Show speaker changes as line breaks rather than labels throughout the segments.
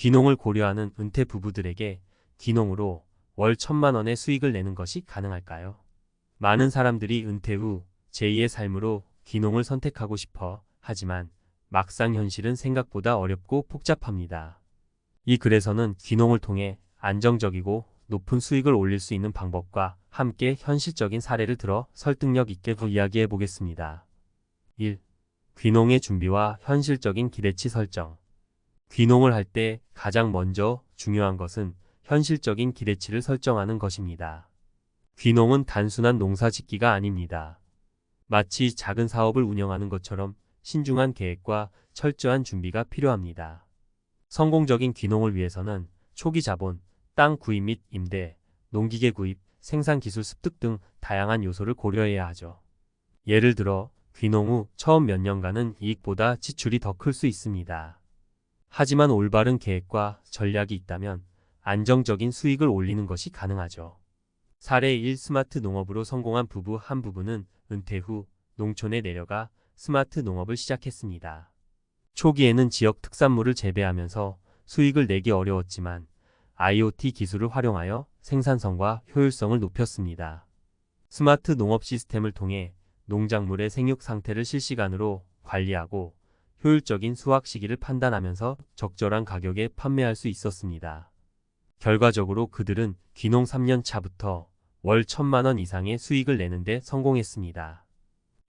귀농을 고려하는 은퇴 부부들에게 귀농으로 월 1,000만 원의 수익을 내는 것이 가능할까요? 많은 사람들이 은퇴 후 제2의 삶으로 귀농을 선택하고 싶어 하지만 막상 현실은 생각보다 어렵고 복잡합니다. 이 글에서는 귀농을 통해 안정적이고 높은 수익을 올릴 수 있는 방법과 함께 현실적인 사례를 들어 설득력 있게 이야기해 보겠습니다. 1. 귀농의 준비와 현실적인 기대치 설정. 귀농을 할 때 가장 먼저 중요한 것은 현실적인 기대치를 설정하는 것입니다. 귀농은 단순한 농사짓기가 아닙니다. 마치 작은 사업을 운영하는 것처럼 신중한 계획과 철저한 준비가 필요합니다. 성공적인 귀농을 위해서는 초기 자본, 땅 구입 및 임대, 농기계 구입, 생산기술 습득 등 다양한 요소를 고려해야 하죠. 예를 들어 귀농 후 처음 몇 년간은 이익보다 지출이 더 클 수 있습니다. 하지만 올바른 계획과 전략이 있다면 안정적인 수익을 올리는 것이 가능하죠. 사례 1. 스마트 농업으로 성공한 부부. 한 부부는 은퇴 후 농촌에 내려가 스마트 농업을 시작했습니다. 초기에는 지역 특산물을 재배하면서 수익을 내기 어려웠지만 IoT 기술을 활용하여 생산성과 효율성을 높였습니다. 스마트 농업 시스템을 통해 농작물의 생육 상태를 실시간으로 관리하고 효율적인 수확 시기를 판단하면서 적절한 가격에 판매할 수 있었습니다. 결과적으로 그들은 귀농 3년 차부터 월 1,000만 원 이상의 수익을 내는 데 성공했습니다.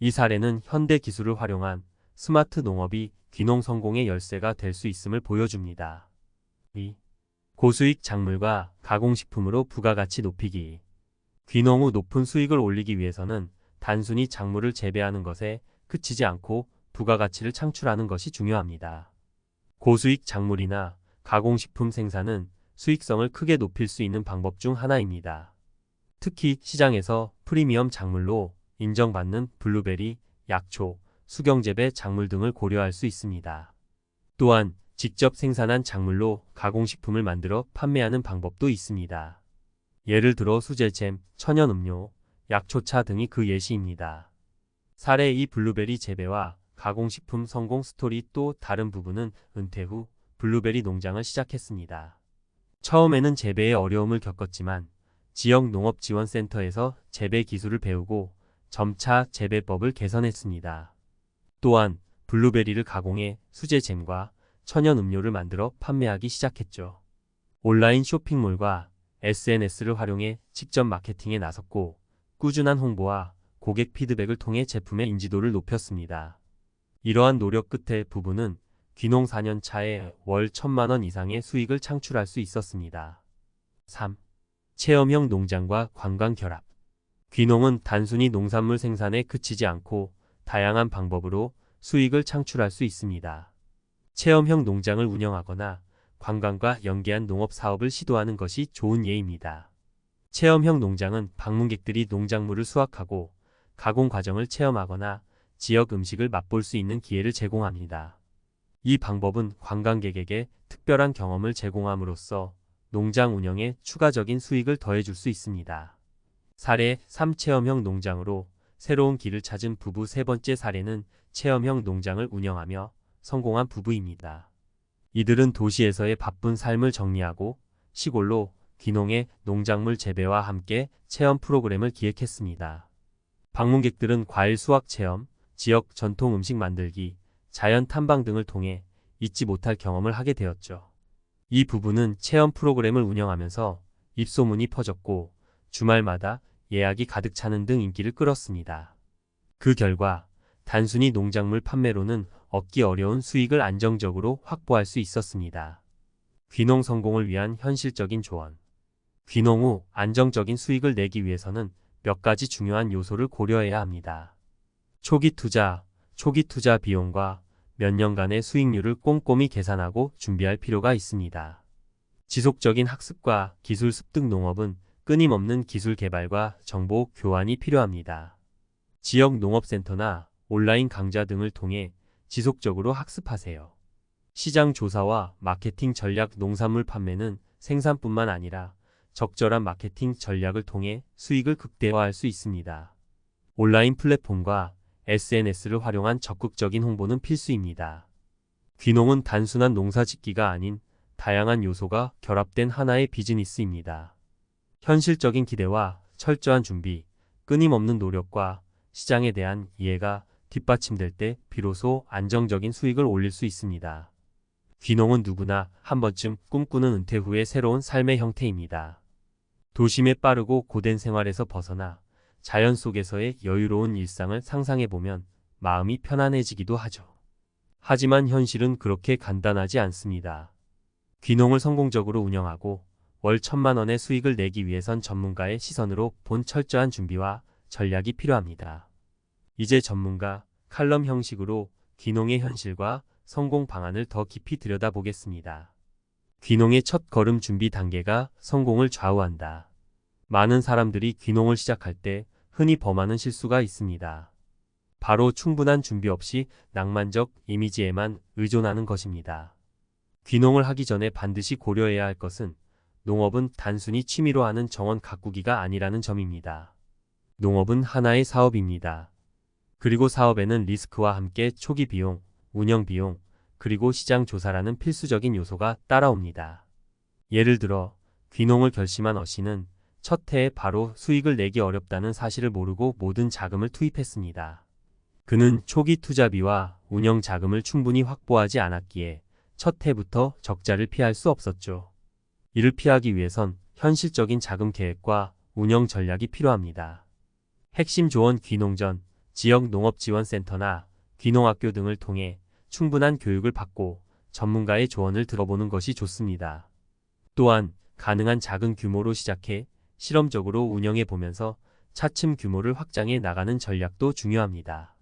이 사례는 현대 기술을 활용한 스마트 농업이 귀농 성공의 열쇠가 될 수 있음을 보여줍니다. 2. 고수익 작물과 가공식품으로 부가가치 높이기. 귀농 후 높은 수익을 올리기 위해서는 단순히 작물을 재배하는 것에 그치지 않고 부가가치를 창출하는 것이 중요합니다. 고수익 작물이나 가공식품 생산은 수익성을 크게 높일 수 있는 방법 중 하나입니다. 특히 시장에서 프리미엄 작물로 인정받는 블루베리, 약초, 수경재배 작물 등을 고려할 수 있습니다. 또한 직접 생산한 작물로 가공식품을 만들어 판매하는 방법도 있습니다. 예를 들어 수제잼, 천연음료, 약초차 등이 그 예시입니다. 사례 2. 블루베리 재배와 가공식품 성공 스토리. 또 다른 부부는 은퇴 후 블루베리 농장을 시작했습니다. 처음에는 재배에 어려움을 겪었지만 지역 농업지원센터에서 재배 기술을 배우고 점차 재배법을 개선했습니다. 또한 블루베리를 가공해 수제잼과 천연음료를 만들어 판매하기 시작했죠. 온라인 쇼핑몰과 SNS를 활용해 직접 마케팅에 나섰고 꾸준한 홍보와 고객 피드백을 통해 제품의 인지도를 높였습니다. 이러한 노력 끝에 부부는 귀농 4년 차에 월 1,000만 원 이상의 수익을 창출할 수 있었습니다. 3. 체험형 농장과 관광 결합. 귀농은 단순히 농산물 생산에 그치지 않고 다양한 방법으로 수익을 창출할 수 있습니다. 체험형 농장을 운영하거나 관광과 연계한 농업 사업을 시도하는 것이 좋은 예입니다. 체험형 농장은 방문객들이 농작물을 수확하고 가공 과정을 체험하거나 지역 음식을 맛볼 수 있는 기회를 제공합니다. 이 방법은 관광객에게 특별한 경험을 제공함으로써 농장 운영에 추가적인 수익을 더해줄 수 있습니다. 사례 3. 체험형 농장으로 새로운 길을 찾은 부부. 세 번째 사례는 체험형 농장을 운영하며 성공한 부부입니다. 이들은 도시에서의 바쁜 삶을 정리하고 시골로 귀농해 농작물 재배와 함께 체험 프로그램을 기획했습니다. 방문객들은 과일 수확 체험, 지역 전통 음식 만들기, 자연 탐방 등을 통해 잊지 못할 경험을 하게 되었죠. 이 부부는 체험 프로그램을 운영하면서 입소문이 퍼졌고 주말마다 예약이 가득 차는 등 인기를 끌었습니다. 그 결과 단순히 농작물 판매로는 얻기 어려운 수익을 안정적으로 확보할 수 있었습니다. 귀농 성공을 위한 현실적인 조언. 귀농 후 안정적인 수익을 내기 위해서는 몇 가지 중요한 요소를 고려해야 합니다. 초기 투자 비용과 몇 년간의 수익률을 꼼꼼히 계산하고 준비할 필요가 있습니다. 지속적인 학습과 기술 습득. 농업은 끊임없는 기술 개발과 정보 교환이 필요합니다. 지역 농업센터나 온라인 강좌 등을 통해 지속적으로 학습하세요. 시장 조사와 마케팅 전략. 농산물 판매는 생산뿐만 아니라 적절한 마케팅 전략을 통해 수익을 극대화할 수 있습니다. 온라인 플랫폼과 SNS를 활용한 적극적인 홍보는 필수입니다. 귀농은 단순한 농사짓기가 아닌 다양한 요소가 결합된 하나의 비즈니스입니다. 현실적인 기대와 철저한 준비, 끊임없는 노력과 시장에 대한 이해가 뒷받침될 때 비로소 안정적인 수익을 올릴 수 있습니다. 귀농은 누구나 한 번쯤 꿈꾸는 은퇴 후의 새로운 삶의 형태입니다. 도심의 빠르고 고된 생활에서 벗어나 자연 속에서의 여유로운 일상을 상상해보면 마음이 편안해지기도 하죠. 하지만 현실은 그렇게 간단하지 않습니다. 귀농을 성공적으로 운영하고 월 1,000만 원의 수익을 내기 위해선 전문가의 시선으로 본 철저한 준비와 전략이 필요합니다. 이제 전문가 칼럼 형식으로 귀농의 현실과 성공 방안을 더 깊이 들여다보겠습니다. 귀농의 첫 걸음 준비 단계가 성공을 좌우한다. 많은 사람들이 귀농을 시작할 때 흔히 범하는 실수가 있습니다. 바로 충분한 준비 없이 낭만적 이미지에만 의존하는 것입니다. 귀농을 하기 전에 반드시 고려해야 할 것은 농업은 단순히 취미로 하는 정원 가꾸기가 아니라는 점입니다. 농업은 하나의 사업입니다. 그리고 사업에는 리스크와 함께 초기 비용, 운영 비용, 그리고 시장 조사라는 필수적인 요소가 따라옵니다. 예를 들어 귀농을 결심한 어씨는 첫 해에 바로 수익을 내기 어렵다는 사실을 모르고 모든 자금을 투입했습니다. 그는 초기 투자비와 운영 자금을 충분히 확보하지 않았기에 첫 해부터 적자를 피할 수 없었죠. 이를 피하기 위해선 현실적인 자금 계획과 운영 전략이 필요합니다. 핵심 조언 귀농전, 지역 농업지원센터나 귀농학교 등을 통해 충분한 교육을 받고 전문가의 조언을 들어보는 것이 좋습니다. 또한 가능한 작은 규모로 시작해 실험적으로 운영해 보면서 차츰 규모를 확장해 나가는 전략도 중요합니다.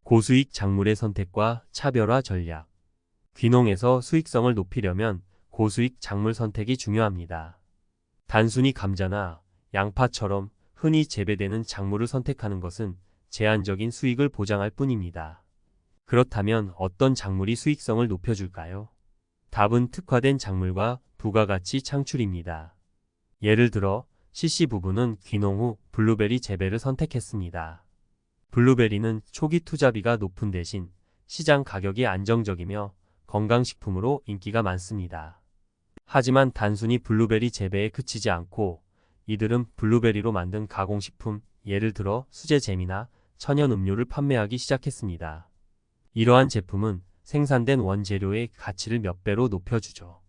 고수익 작물의 선택과 차별화 전략. 귀농에서 수익성을 높이려면 고수익 작물 선택이 중요합니다. 단순히 감자나 양파처럼 흔히 재배되는 작물을 선택하는 것은 제한적인 수익을 보장할 뿐입니다. 그렇다면 어떤 작물이 수익성을 높여줄까요? 답은 특화된 작물과 부가가치 창출입니다. 예를 들어 CC 부부는 귀농 후 블루베리 재배를 선택했습니다. 블루베리는 초기 투자비가 높은 대신 시장 가격이 안정적이며 건강식품으로 인기가 많습니다. 하지만 단순히 블루베리 재배에 그치지 않고 이들은 블루베리로 만든 가공식품, 예를 들어 수제잼이나 천연 음료를 판매하기 시작했습니다. 이러한 제품은 생산된 원재료의 가치를 몇 배로 높여주죠.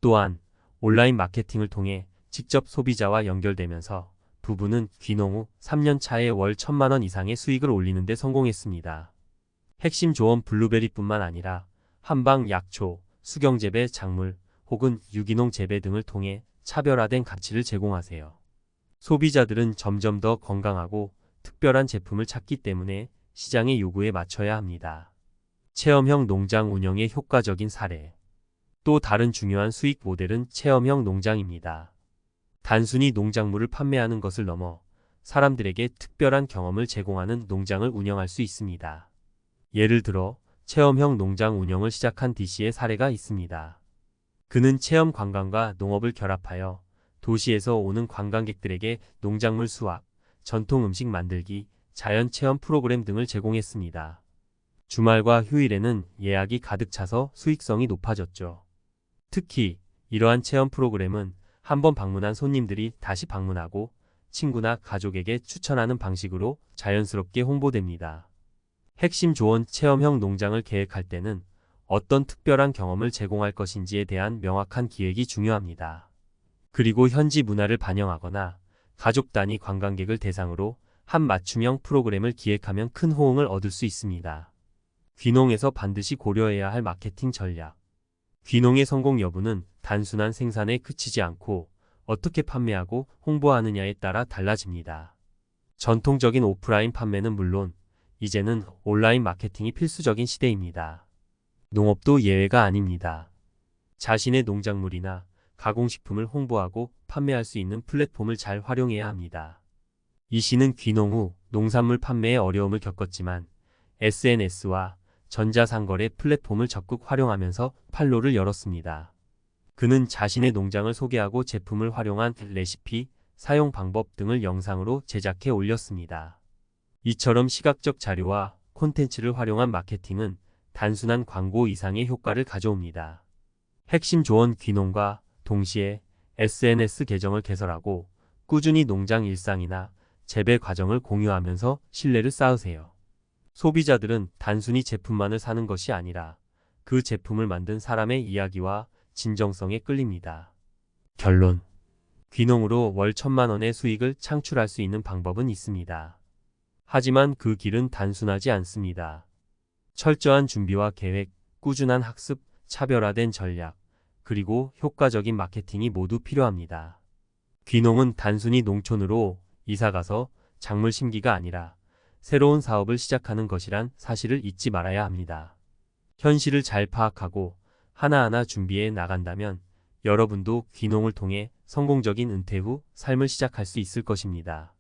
또한 온라인 마케팅을 통해 직접 소비자와 연결되면서 부부는 귀농 후 3년 차에 월 1,000만 원 이상의 수익을 올리는 데 성공했습니다. 핵심 조언 블루베리뿐만 아니라 한방 약초, 수경재배 작물 혹은 유기농 재배 등을 통해 차별화된 가치를 제공하세요. 소비자들은 점점 더 건강하고 특별한 제품을 찾기 때문에 시장의 요구에 맞춰야 합니다. 체험형 농장 운영의 효과적인 사례. 또 다른 중요한 수익 모델은 체험형 농장입니다. 단순히 농작물을 판매하는 것을 넘어 사람들에게 특별한 경험을 제공하는 농장을 운영할 수 있습니다. 예를 들어 체험형 농장 운영을 시작한 D씨의 사례가 있습니다. 그는 체험 관광과 농업을 결합하여 도시에서 오는 관광객들에게 농작물 수확, 전통 음식 만들기, 자연 체험 프로그램 등을 제공했습니다. 주말과 휴일에는 예약이 가득 차서 수익성이 높아졌죠. 특히 이러한 체험 프로그램은 한번 방문한 손님들이 다시 방문하고 친구나 가족에게 추천하는 방식으로 자연스럽게 홍보됩니다. 핵심 조언 체험형 농장을 계획할 때는 어떤 특별한 경험을 제공할 것인지에 대한 명확한 기획이 중요합니다. 그리고 현지 문화를 반영하거나 가족 단위 관광객을 대상으로 한 맞춤형 프로그램을 기획하면 큰 호응을 얻을 수 있습니다. 귀농에서 반드시 고려해야 할 마케팅 전략. 귀농의 성공 여부는 단순한 생산에 그치지 않고 어떻게 판매하고 홍보하느냐에 따라 달라집니다. 전통적인 오프라인 판매는 물론 이제는 온라인 마케팅이 필수적인 시대입니다. 농업도 예외가 아닙니다. 자신의 농작물이나 가공식품을 홍보하고 판매할 수 있는 플랫폼을 잘 활용해야 합니다. 이 씨는 귀농 후 농산물 판매에 어려움을 겪었지만 SNS와 전자상거래 플랫폼을 적극 활용하면서 판로를 열었습니다. 그는 자신의 농장을 소개하고 제품을 활용한 레시피, 사용 방법 등을 영상으로 제작해 올렸습니다. 이처럼 시각적 자료와 콘텐츠를 활용한 마케팅은 단순한 광고 이상의 효과를 가져옵니다. 핵심 조언 귀농과 동시에 SNS 계정을 개설하고 꾸준히 농장 일상이나 재배 과정을 공유하면서 신뢰를 쌓으세요. 소비자들은 단순히 제품만을 사는 것이 아니라 그 제품을 만든 사람의 이야기와 진정성에 끌립니다. 결론. 귀농으로 월 1,000만 원의 수익을 창출할 수 있는 방법은 있습니다. 하지만 그 길은 단순하지 않습니다. 철저한 준비와 계획, 꾸준한 학습, 차별화된 전략, 그리고 효과적인 마케팅이 모두 필요합니다. 귀농은 단순히 농촌으로 이사가서 작물 심기가 아니라 새로운 사업을 시작하는 것이란 사실을 잊지 말아야 합니다. 현실을 잘 파악하고 하나하나 준비해 나간다면 여러분도 귀농을 통해 성공적인 은퇴 후 삶을 시작할 수 있을 것입니다.